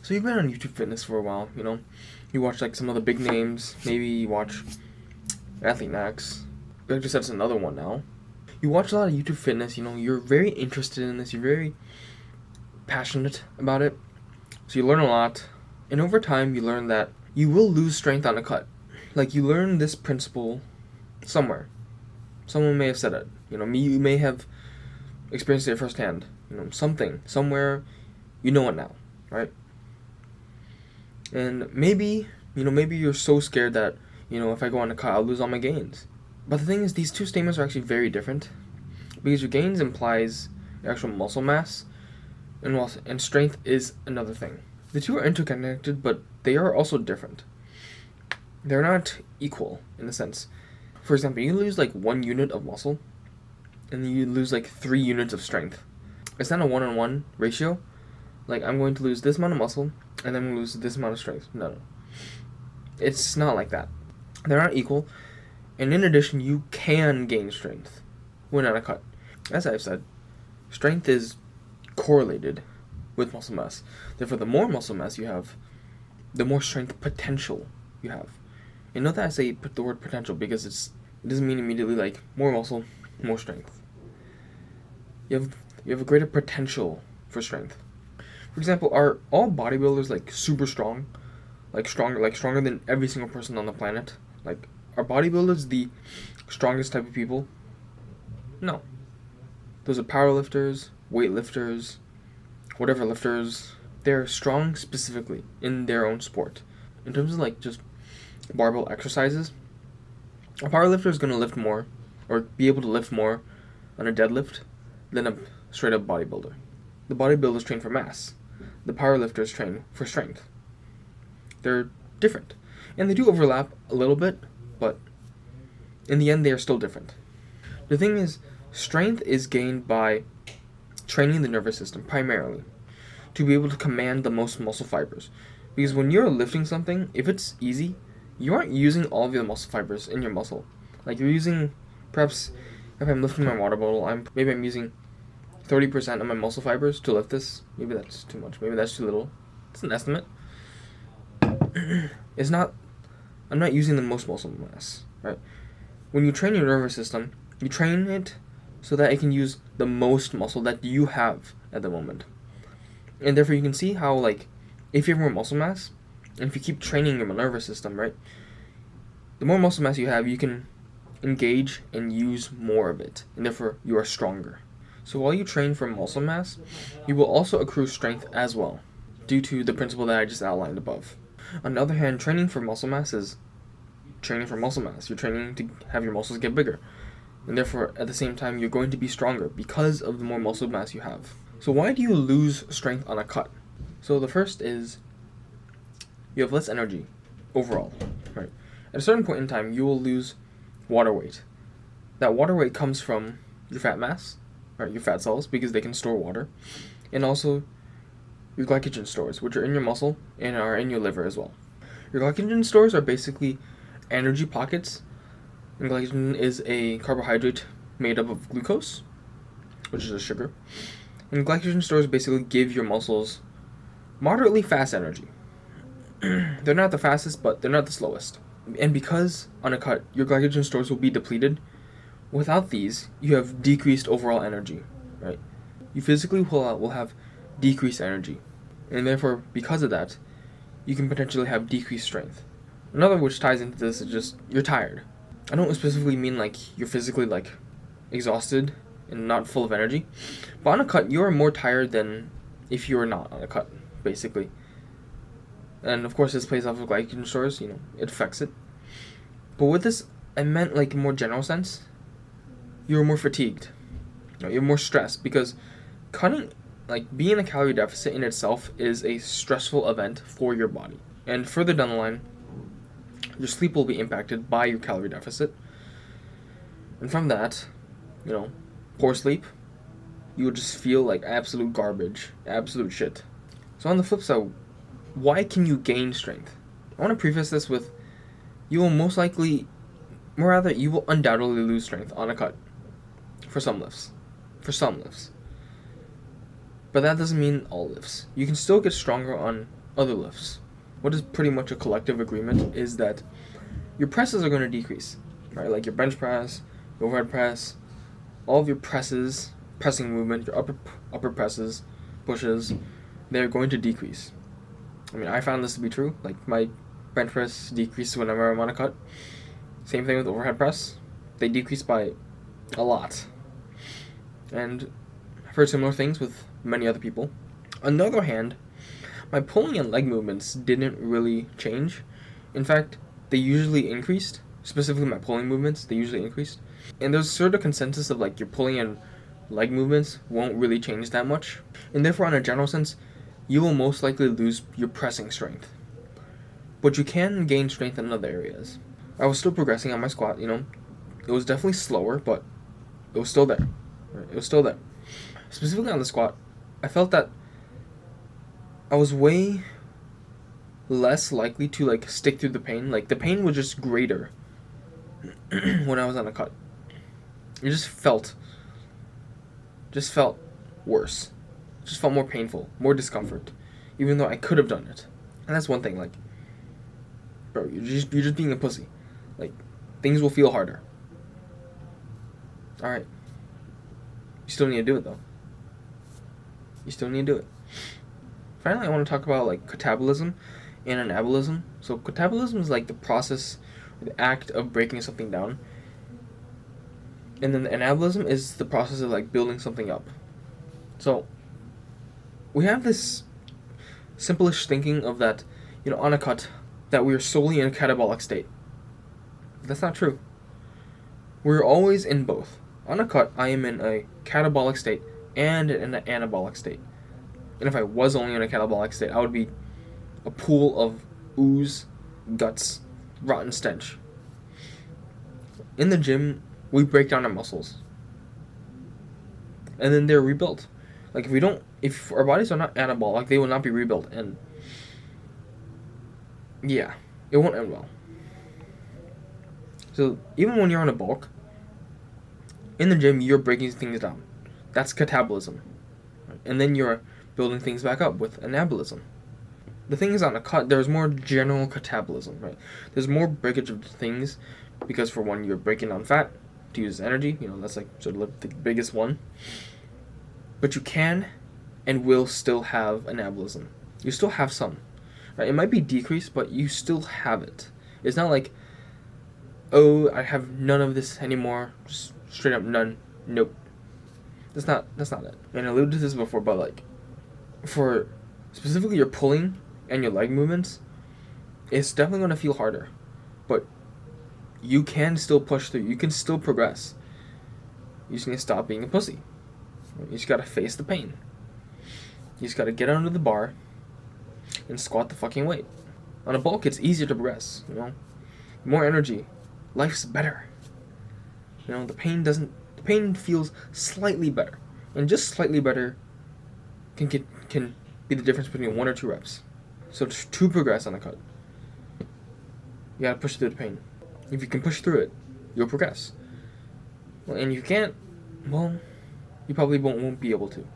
So you've been on YouTube Fitness for a while, You watch like some of the big names. Maybe you watch Athlete Max. I just that's another one now. You watch a lot of YouTube Fitness, you're very interested in this. You're very passionate about it. So you learn a lot. And over time, you learn that you will lose strength on a cut. Like, you learn this principle somewhere. Someone may have said it. You may have experienced it firsthand. Something, somewhere, you know it now, right? And maybe you're so scared that, if I go on a cut, I'll lose all my gains. But the thing is, these two statements are actually very different. Because your gains implies your actual muscle mass, and strength is another thing. The two are interconnected, but they are also different. They're not equal, in a sense. For example, you lose like 1 unit of muscle, and then you lose like 3 units of strength. It's not a 1-on-1 ratio. Like, I'm going to lose this amount of muscle, and then I'm going to lose this amount of strength. No. It's not like that. They're not equal. And in addition, you can gain strength when on a cut. As I've said, strength is correlated with muscle mass. Therefore, the more muscle mass you have, the more strength potential you have. And note that I say the word potential because it doesn't mean immediately like more muscle, more strength. You have a greater potential for strength. For example, are all bodybuilders like super strong? Stronger than every single person on the planet? Like, are bodybuilders the strongest type of people? No. Those are powerlifters, weightlifters, whatever lifters. They're strong specifically in their own sport. In terms of like just barbell exercises, a powerlifter is going to lift more or be able to lift more on a deadlift than a straight up bodybuilder. The bodybuilders train for mass. The powerlifters train for strength. They're different. And they do overlap a little bit, but in the end they are still different. The thing is, strength is gained by training the nervous system primarily to be able to command the most muscle fibers. Because when you're lifting something, if it's easy, you aren't using all of your muscle fibers in your muscle. Like, you're using, perhaps if I'm lifting my water bottle, I'm using 30% of my muscle fibers to lift this. Maybe that's too much. Maybe that's too little. It's an estimate. I'm not using the most muscle mass, right? When you train your nervous system, you train it so that it can use the most muscle that you have at the moment. And therefore you can see how, like, if you have more muscle mass, and if you keep training your nervous system, right, the more muscle mass you have, you can engage and use more of it, and therefore you are stronger. So while you train for muscle mass, you will also accrue strength as well, due to the principle that I just outlined above. On the other hand, training for muscle mass is training for muscle mass. You're training to have your muscles get bigger. And therefore, at the same time, you're going to be stronger because of the more muscle mass you have. So why do you lose strength on a cut? So the first is you have less energy overall, right? At a certain point in time, you will lose water weight. That water weight comes from your fat mass, right? Your fat cells, because they can store water. And also your glycogen stores, which are in your muscle and are in your liver as well. Your glycogen stores are basically energy pockets, and glycogen is a carbohydrate made up of glucose, which is a sugar. And glycogen stores basically give your muscles moderately fast energy. They're not the fastest, but they're not the slowest. And because on a cut, your glycogen stores will be depleted, without these, you have decreased overall energy, right? You physically will have decreased energy. And therefore, because of that, you can potentially have decreased strength. Another which ties into this is just, you're tired. I don't specifically mean like you're physically like exhausted and not full of energy. But on a cut, you are more tired than if you are not on a cut, basically. And of course, this plays off of glycogen stores, it affects it. But with this, I meant like in a more general sense, you're more fatigued. You're more stressed because cutting, like being in a calorie deficit in itself is a stressful event for your body. And further down the line, your sleep will be impacted by your calorie deficit. And from that, poor sleep, you will just feel like absolute garbage, absolute shit. So on the flip side, why can you gain strength? I want to preface this with, you will undoubtedly lose strength on a cut for some lifts. But that doesn't mean all lifts. You can still get stronger on other lifts, what is pretty much a collective agreement is that your presses are going to decrease, right? Like your bench press, your overhead press, all of your pressing movement, your upper presses, pushes, they're going to decrease. I mean, I found this to be true. Like my bench press decreased whenever I'm on a cut. Same thing with overhead press. They decrease by a lot. And I've heard similar things with many other people. On the other hand, my pulling and leg movements didn't really change. In fact, they usually increased. Specifically my pulling movements, they usually increased. And there's sort of consensus of like your pulling and leg movements won't really change that much. And therefore, in a general sense, you will most likely lose your pressing strength. But you can gain strength in other areas. I was still progressing on my squat, you know. It was definitely slower, but it was still there. It was still there. Specifically on the squat, I felt that I was way less likely to like stick through the pain. Like the pain was just greater when I was on a cut. It just felt worse. It just felt more painful, more discomfort, even though I could have done it. And that's one thing. Like, bro, you're just being a pussy. Like, things will feel harder. All right. You still need to do it though. You still need to do it. Finally, I want to talk about like catabolism and anabolism. So catabolism is like the process, the act of breaking something down. And then the anabolism is the process of like building something up. So we have this simplish thinking of that, you know, on a cut, that we are solely in a catabolic state. That's not true. We're always in both. On a cut, I am in a catabolic state and in an anabolic state. And if I was only in a catabolic state, I would be a pool of ooze, guts, rotten stench. In the gym, we break down our muscles. And then they're rebuilt. Like if our bodies are not anabolic, they will not be rebuilt. And yeah, it won't end well. So even when you're on a bulk, in the gym, you're breaking things down. That's catabolism. And then you're building things back up with anabolism. The thing is, on a cut, there's more general catabolism, right? There's more breakage of things because, for one, you're breaking down fat to use energy. You know, that's like sort of the biggest one. But you can and will still have anabolism. You still have some, right? It might be decreased, but you still have it. It's not like, oh, I have none of this anymore. Just straight up none. Nope. That's not it. And I alluded to this before, but like, for specifically your pulling and your leg movements, it's definitely going to feel harder. But you can still push through. You can still progress. You just need to stop being a pussy. You just got to face the pain. You just got to get under the bar and squat the fucking weight. On a bulk, it's easier to progress, you know? More energy. Life's better. You know, the pain feels slightly better. And just slightly better can be the difference between 1 or 2 reps. So to progress on a cut, you gotta push through the pain. If you can push through it, you'll progress. Well, and you can't, well, you probably won't be able to.